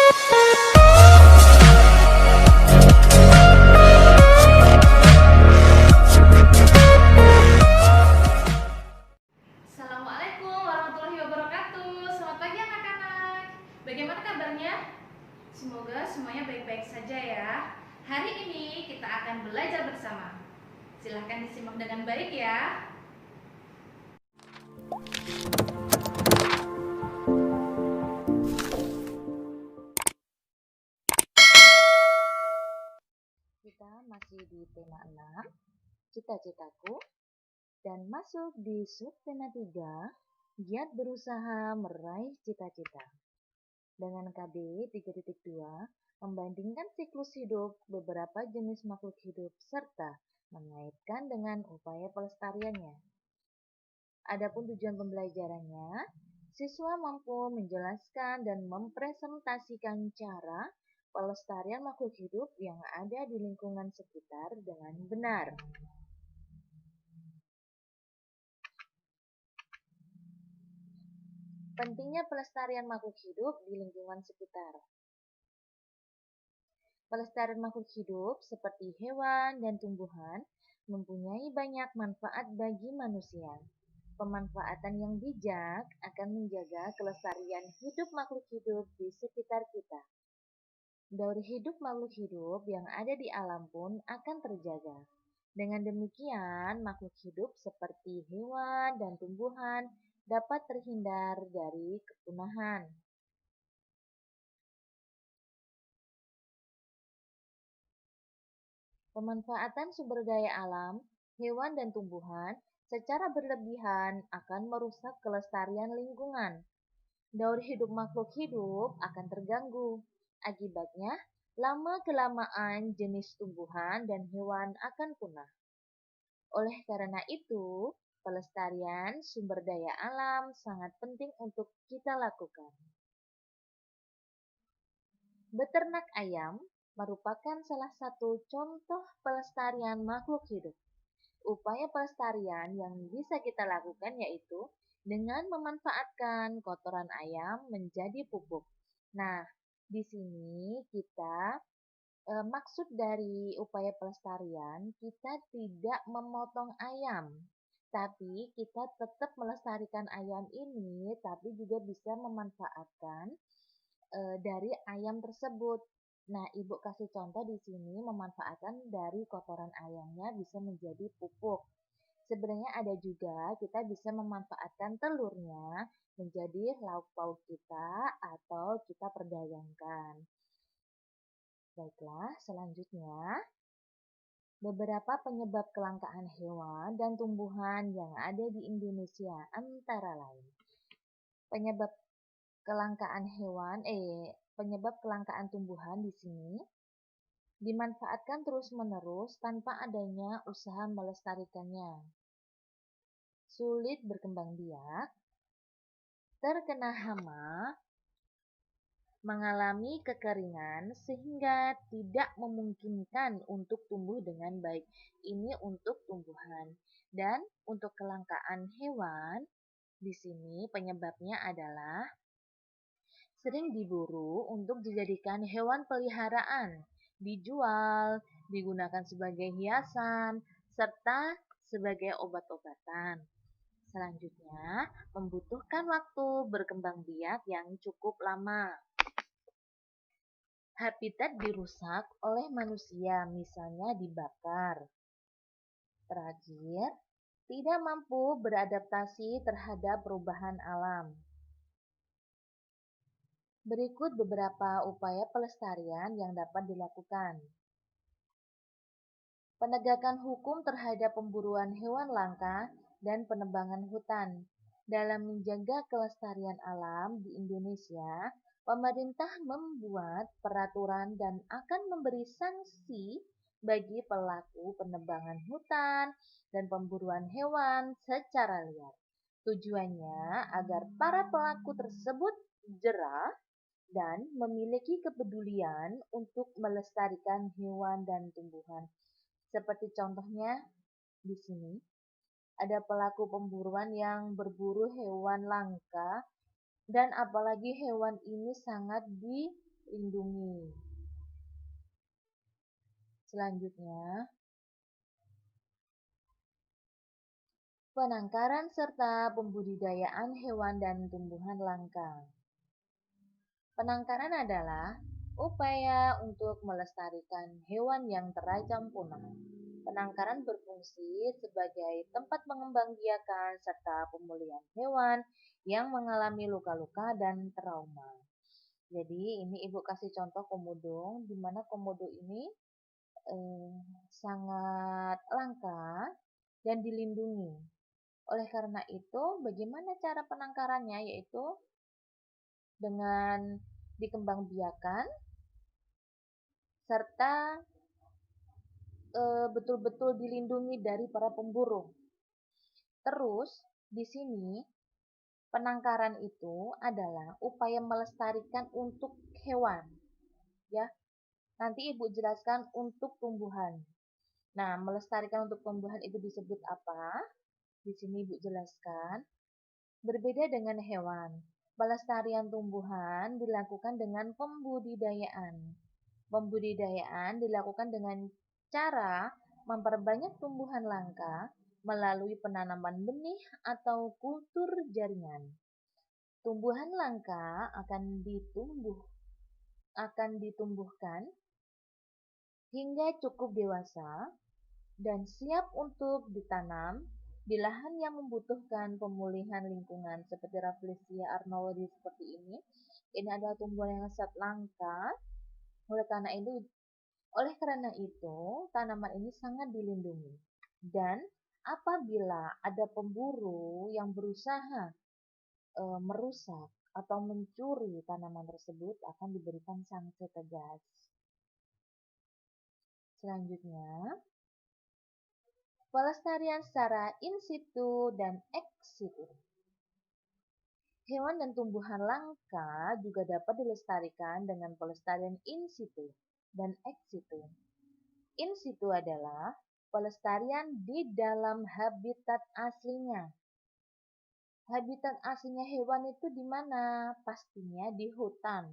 Assalamualaikum warahmatullahi wabarakatuh. Selamat pagi anak-anak. Bagaimana kabarnya? Semoga semuanya baik-baik saja ya. Hari ini kita akan belajar bersama. Silahkan disimak dengan baik ya. Kita masih di tema 6, cita-citaku, dan masuk di subtema 3, giat berusaha meraih cita-cita. Dengan KB 3.2, membandingkan siklus hidup beberapa jenis makhluk hidup serta mengaitkan dengan upaya pelestariannya. Adapun tujuan pembelajarannya, siswa mampu menjelaskan dan mempresentasikan cara pelestarian makhluk hidup yang ada di lingkungan sekitar dengan benar. Pentingnya pelestarian makhluk hidup di lingkungan sekitar. Pelestarian makhluk hidup seperti hewan dan tumbuhan mempunyai banyak manfaat bagi manusia. Pemanfaatan yang bijak akan menjaga kelestarian hidup makhluk hidup di sekitar kita. Daur hidup makhluk hidup yang ada di alam pun akan terjaga. Dengan demikian, makhluk hidup seperti hewan dan tumbuhan dapat terhindar dari kepunahan. Pemanfaatan sumber daya alam, hewan dan tumbuhan secara berlebihan akan merusak kelestarian lingkungan. Daur hidup makhluk hidup akan terganggu. Akibatnya, lama-kelamaan jenis tumbuhan dan hewan akan punah. Oleh karena itu, pelestarian sumber daya alam sangat penting untuk kita lakukan. Beternak ayam merupakan salah satu contoh pelestarian makhluk hidup. Upaya pelestarian yang bisa kita lakukan yaitu dengan memanfaatkan kotoran ayam menjadi pupuk. Nah, di sini kita maksud dari upaya pelestarian, kita tidak memotong ayam, tapi kita tetap melestarikan ayam ini, tapi juga bisa memanfaatkan dari ayam tersebut. Nah, Ibu kasih contoh di sini memanfaatkan dari kotoran ayamnya bisa menjadi pupuk. Sebenarnya ada juga kita bisa memanfaatkan telurnya menjadi lauk pauk kita atau kita perdagangkan. Baiklah, selanjutnya beberapa penyebab kelangkaan hewan dan tumbuhan yang ada di Indonesia antara lain. Penyebab kelangkaan tumbuhan di sini dimanfaatkan terus-menerus tanpa adanya usaha melestarikannya. Sulit berkembang biak, terkena hama, mengalami kekeringan sehingga tidak memungkinkan untuk tumbuh dengan baik. Ini untuk tumbuhan. Dan untuk kelangkaan hewan, di sini penyebabnya adalah sering diburu untuk dijadikan hewan peliharaan, dijual, digunakan sebagai hiasan, serta sebagai obat-obatan. Selanjutnya, membutuhkan waktu berkembang biak yang cukup lama. Habitat dirusak oleh manusia, misalnya dibakar. Terakhir, tidak mampu beradaptasi terhadap perubahan alam. Berikut beberapa upaya pelestarian yang dapat dilakukan. Penegakan hukum terhadap pemburuan hewan langka dan penebangan hutan. Dalam menjaga kelestarian alam di Indonesia, pemerintah membuat peraturan dan akan memberi sanksi bagi pelaku penebangan hutan dan pemburuan hewan secara liar. Tujuannya agar para pelaku tersebut jera dan memiliki kepedulian untuk melestarikan hewan dan tumbuhan. Seperti contohnya di sini, ada pelaku pemburuan yang berburu hewan langka dan apalagi hewan ini sangat lindungi. Selanjutnya, penangkaran serta pembudidayaan hewan dan tumbuhan langka. Penangkaran adalah upaya untuk melestarikan hewan yang terancam punah. Penangkaran berfungsi sebagai tempat mengembangbiakan serta pemulihan hewan yang mengalami luka-luka dan trauma. Jadi ini Ibu kasih contoh komodo, di mana komodo ini sangat langka dan dilindungi. Oleh karena itu, bagaimana cara penangkarannya? Yaitu dengan dikembangbiakan serta betul-betul dilindungi dari para pemburu. Terus di sini penangkaran itu adalah upaya melestarikan untuk hewan, ya. Nanti Ibu jelaskan untuk tumbuhan. Nah, melestarikan untuk tumbuhan itu disebut apa? Di sini Ibu jelaskan. Berbeda dengan hewan, pelestarian tumbuhan dilakukan dengan pembudidayaan. Pembudidayaan dilakukan dengan cara memperbanyak tumbuhan langka melalui penanaman benih atau kultur jaringan. Tumbuhan langka akan ditumbuhkan hingga cukup dewasa dan siap untuk ditanam di lahan yang membutuhkan pemulihan lingkungan seperti Rafflesia arnoldii seperti ini. Ini adalah tumbuhan yang sangat langka. Oleh karena itu, tanaman ini sangat dilindungi. Dan apabila ada pemburu yang berusaha merusak atau mencuri tanaman tersebut, akan diberikan sanksi tegas. Selanjutnya, pelestarian secara in situ dan ex situ. Hewan dan tumbuhan langka juga dapat dilestarikan dengan pelestarian in situ dan ex situ. In situ adalah pelestarian di dalam habitat aslinya. Habitat aslinya hewan itu di mana? Pastinya di hutan.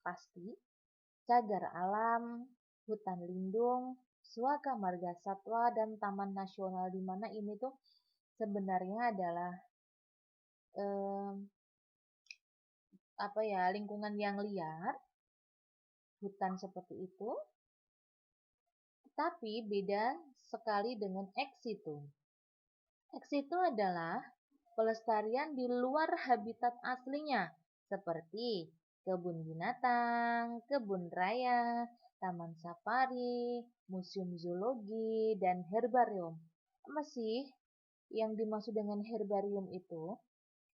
Pasti cagar alam, hutan lindung, Suaka Marga Satwa, dan Taman Nasional, di mana ini tuh sebenarnya adalah lingkungan yang liar, hutan seperti itu. Tetapi beda sekali dengan ex situ. Ex situ adalah pelestarian di luar habitat aslinya, seperti kebun binatang, kebun raya, taman safari, museum zoologi, dan herbarium. Apa sih yang dimaksud dengan herbarium itu?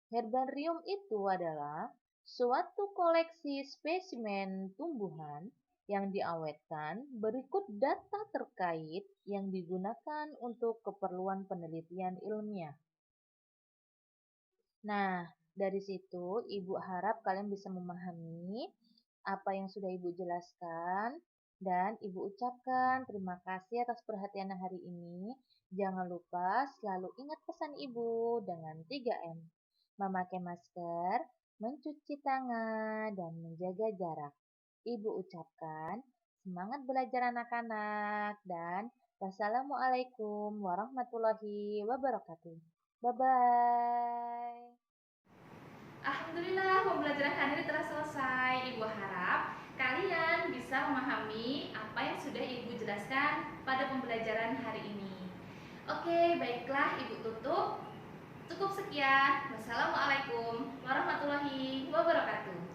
Herbarium itu adalah suatu koleksi spesimen tumbuhan yang diawetkan berikut data terkait yang digunakan untuk keperluan penelitian ilmiah. Nah, dari situ Ibu harap kalian bisa memahami apa yang sudah Ibu jelaskan, dan Ibu ucapkan terima kasih atas perhatian hari ini. Jangan lupa selalu ingat pesan Ibu dengan 3M. Memakai masker, mencuci tangan, dan menjaga jarak. Ibu ucapkan semangat belajar anak-anak, dan wassalamualaikum warahmatullahi wabarakatuh. Bye-bye. Alhamdulillah, pembelajaran hari ini telah selesai. Ibu harap kalian bisa memahami apa yang sudah Ibu jelaskan pada pembelajaran hari ini. Oke, baiklah Ibu tutup. Cukup sekian. Wassalamualaikum warahmatullahi wabarakatuh.